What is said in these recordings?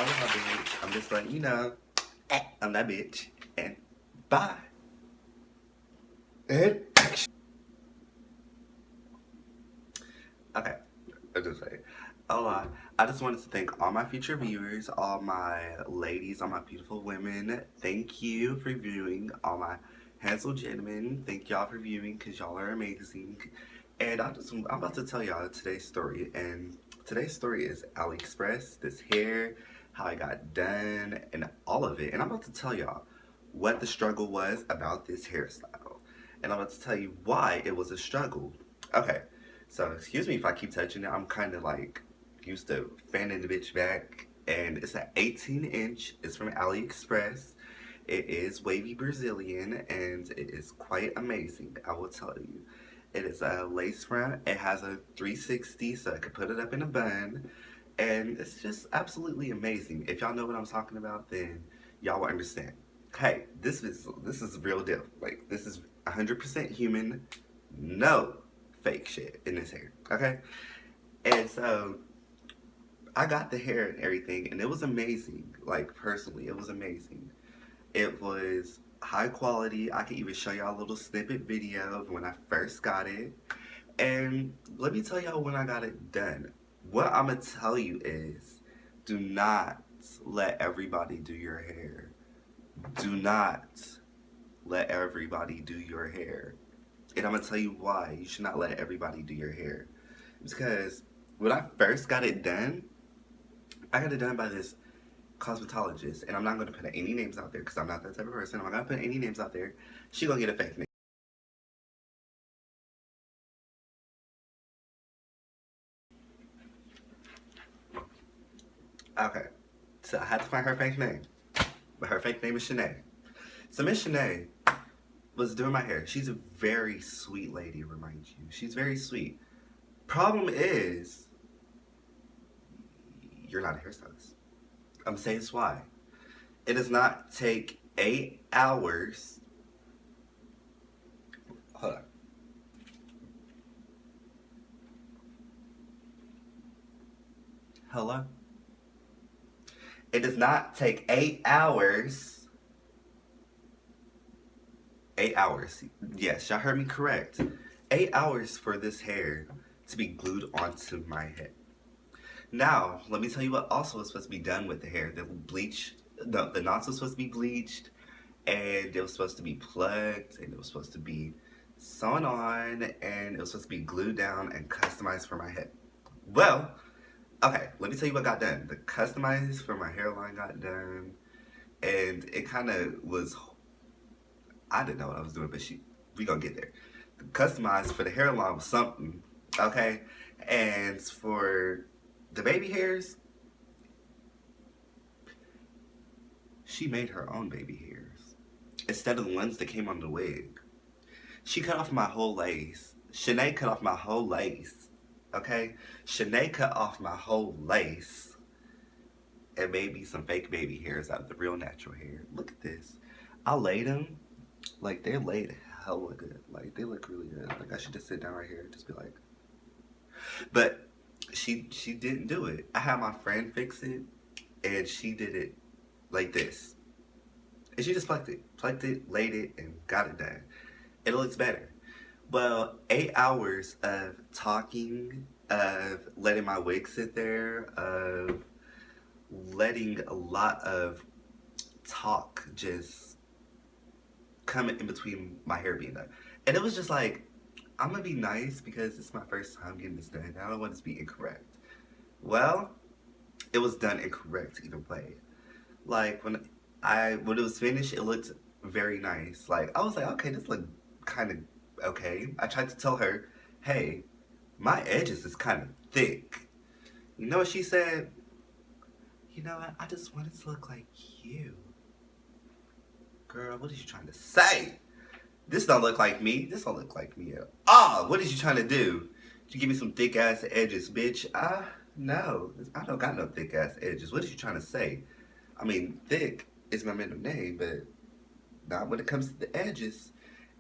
Aloha, bitch. I'm just letting you know. I'm that bitch. And bye. And action. Okay. I'll just say. Aloha. I just wanted to thank all my future viewers, all my ladies, all my beautiful women. Thank you for viewing. All my handsome gentlemen. Thank y'all for viewing because y'all are amazing. And I'm about to tell y'all today's story. And today's story is AliExpress, this hair, how I got done, and all of it. And I'm about to tell y'all what the struggle was about this hairstyle. And I'm about to tell you why it was a struggle. Okay, so excuse me if I keep touching it. I'm kind of like used to fanning the bitch back. And it's an 18-inch. It's from AliExpress. It is wavy Brazilian and it is quite amazing, I will tell you. It is a lace front. It has a 360 so I can put it up in a bun. And it's just absolutely amazing. If y'all know what I'm talking about, then y'all will understand. Hey, this is real deal. Like, this is 100% human. No fake shit in this hair. Okay? And so I got the hair and everything and it was amazing. Like, personally, it was amazing. It was high quality. I can even show y'all a little snippet video of when I first got it. And let me tell y'all when I got it done. What I'm going to tell you is, do not let everybody do your hair. Do not let everybody do your hair. And I'm going to tell you why you should not let everybody do your hair. It's because when I first got it done, I got it done by this cosmetologist, and I'm not going to put any names out there because I'm not that type of person. I'm not going to put any names out there. She going to get a fake name. Okay, so I had to find her fake name, but her fake name is Shanae. So Miss Shanae was doing my hair. She's a very sweet lady, remind you. She's very sweet. Problem is, you're not a hairstylist. I'm saying this why. It does not take 8 hours. Hold on. Hello? It does not take 8 hours. 8 hours. Yes, y'all heard me correct. 8 hours for this hair to be glued onto my head. Now, let me tell you what also was supposed to be done with the hair. The knots was supposed to be bleached, and it was supposed to be plugged, and it was supposed to be sewn on, and it was supposed to be glued down and customized for my head. Well, okay, let me tell you what got done. The customized for my hairline got done, and it kind of was, I didn't know what I was doing, but we gonna get there. The customized for the hairline was something, okay? And for the baby hairs, she made her own baby hairs instead of the ones that came on the wig. She cut off my whole lace. Shanae cut off my whole lace. Okay? Shanae cut off my whole lace and made me some fake baby hairs out of the real natural hair. Look at this. I laid them. Like, they're laid hella good. Like, they look really good. Like, I should just sit down right here and just be like. But she didn't do it. I had my friend fix it, and she did it like this. And she just plucked it, laid it, and got it done. It looks better. Well, 8 hours of talking, of letting my wig sit there, of letting a lot of talk just come in between my hair being done. And it was just like, I'm gonna be nice because it's my first time getting this done. I don't want this to be incorrect. Well, it was done incorrect either way. Like, when it was finished, it looked very nice. Like, I was like, okay, this looked kind of okay. I tried to tell her, hey, my edges is kind of thick. You know what she said? You know what? I just want it to look like you. Girl, what are you trying to say? This don't look like me. This don't look like me at all. What is you trying to do? You give me some thick ass edges, bitch. No. I don't got no thick ass edges. What is you trying to say? I mean, thick is my middle name, but not when it comes to the edges.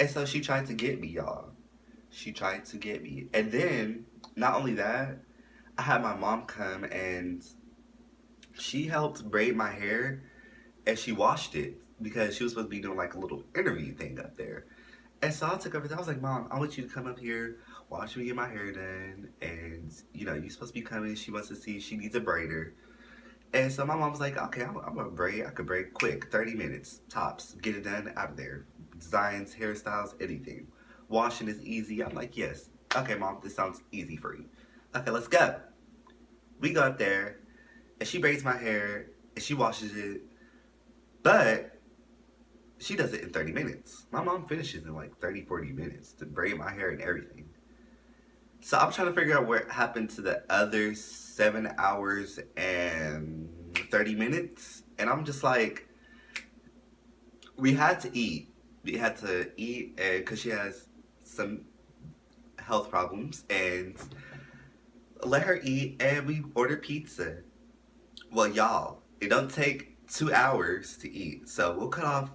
And so she tried to get me, y'all. She tried to get me. And then, not only that, I had my mom come and She helped braid my hair and she washed it because she was supposed to be doing like a little interview thing up there. And so I took over. I was like, Mom, I want you to come up here, watch me get my hair done, and you're supposed to be coming. She wants to see. She needs a braider. And so my mom was like, okay, I'm gonna braid. I could braid quick, 30 minutes tops. Get it done out of there. Designs, hairstyles, anything. Washing is easy. I'm like, yes. Okay, Mom, this sounds easy for you. Okay, let's go. We go up there, and she braids my hair, and she washes it, but she does it in 30 minutes. My mom finishes in like 30, 40 minutes to braid my hair and everything. So I'm trying to figure out what happened to the other 7 hours and 30 minutes. And I'm just like, we had to eat. We had to eat because she has some health problems. And let her eat. And we ordered pizza. Well, y'all, it don't take 2 hours to eat. So we'll cut off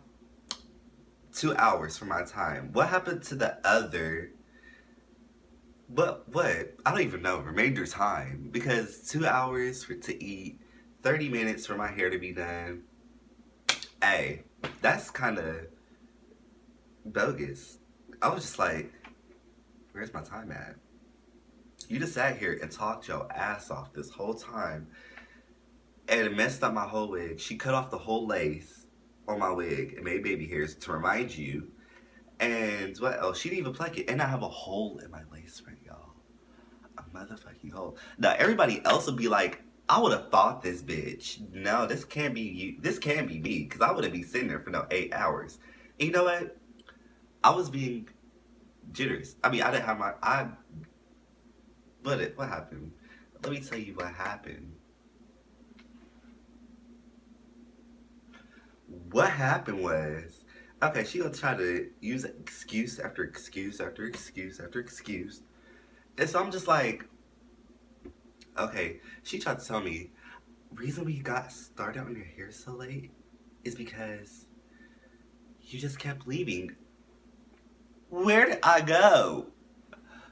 2 hours from my time. What happened to the other? What? I don't even know. Remainder time. Because 2 hours to eat, 30 minutes for my hair to be done. Hey, that's kind of bogus. I was just like, where's my time at? You just sat here and talked your ass off this whole time. And it messed up my whole wig. She cut off the whole lace on my wig and made baby hairs to remind you. And what else? She didn't even pluck it. And I have a hole in my lace front, y'all. A motherfucking hole. Now, everybody else would be like, I would have thought this bitch. No, this can't be you. This can't be me. Because I wouldn't be sitting there for no 8 hours. And you know what? I was being jitters. I mean, I didn't have my... What happened? Let me tell you what happened. What happened was... Okay, she gonna try to use excuse after excuse after excuse after excuse. And so I'm just like, okay, she tried to tell me, reason we got started on your hair so late is because you just kept leaving. Where did I go?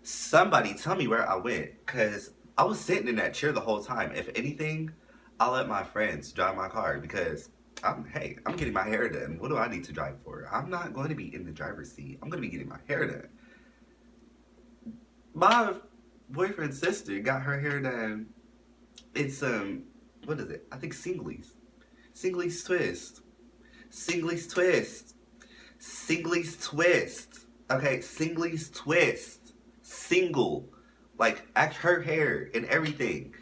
Somebody tell me where I went, because I was sitting in that chair the whole time. If anything, I'll let my friends drive my car because I'm getting my hair done. What do I need to drive for? I'm not going to be in the driver's seat. I'm going to be getting my hair done. My boyfriend's sister got her hair done. It's what is it? I think Singlies. Singlies twist. Singlies twist. Singlies twist. Okay, Singlies twist. Single. Like her hair and everything.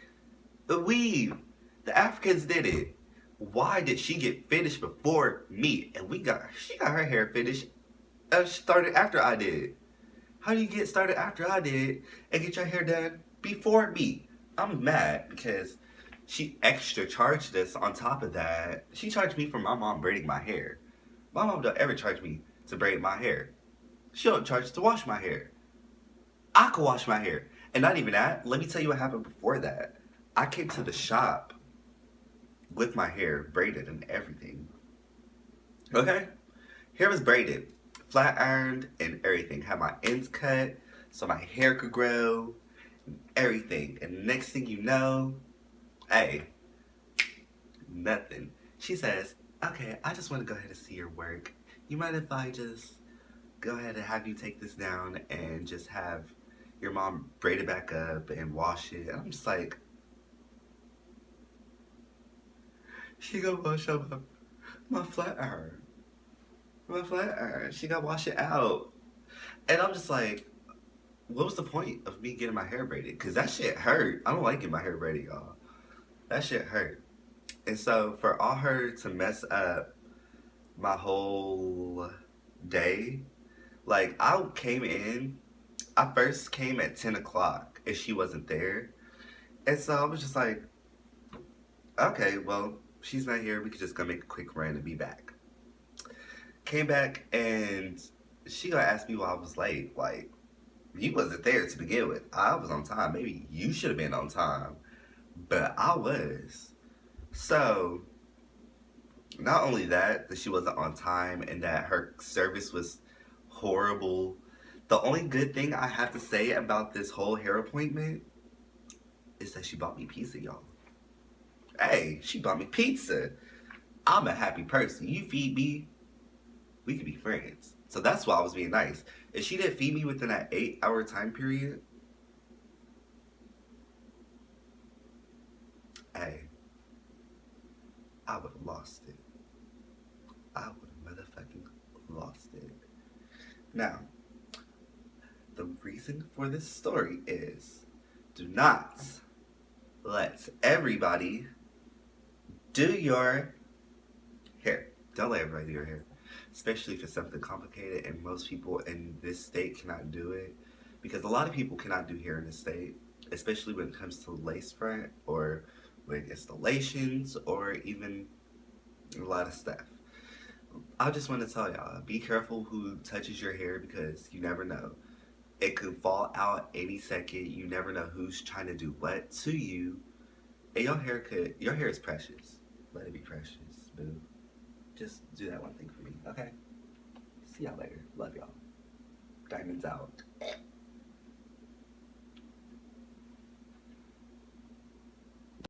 The weave. The Africans did it. Why did she get finished before me? And she got her hair finished started after I did. How do you get started after I did and get your hair done before me? I'm mad because she extra charged us on top of that. She charged me for my mom braiding my hair. My mom don't ever charge me to braid my hair. She don't charge to wash my hair. I could wash my hair. And not even that, let me tell you what happened before that. I came to the shop with my hair braided and everything. Okay? Hair was braided, flat ironed, and everything. Had my ends cut so my hair could grow, and everything. And next thing you know, hey, nothing. She says, okay, I just want to go ahead and see your work. You mind if I just go ahead and have you take this down and just have your mom braid it back up and wash it? And I'm just like, she gonna wash up my flat iron. My flat iron. She gotta wash it out. And I'm just like, what was the point of me getting my hair braided? Because that shit hurt. I don't like getting my hair braided, y'all. That shit hurt. And so for all her to mess up my whole day, like I first came at 10 o'clock and she wasn't there. And so I was just like, okay, well, she's not here. We could just go make a quick run and be back. Came back and she gonna ask me why I was late. Like, you wasn't there to begin with. I was on time. Maybe you should have been on time. But I was. So, not only that she wasn't on time and that her service was horrible. The only good thing I have to say about this whole hair appointment is that she bought me pizza, y'all. Hey, she bought me pizza. I'm a happy person. You feed me, we could be friends. So that's why I was being nice. If she didn't feed me within that 8 hour time period, hey, I would have lost it. I would have motherfucking lost it. Now, the reason for this story is do not let everybody do your hair. Don't let everybody do your hair. Especially if it's something complicated and most people in this state cannot do it. Because a lot of people cannot do hair in this state, especially when it comes to lace front or with installations or even a lot of stuff. I just want to tell y'all, be careful who touches your hair because you never know. It could fall out any second. You never know who's trying to do what to you. And your hair is precious. Let it be precious, boo. Just do that one thing for me, okay? See y'all later. Love y'all. Diamonds out.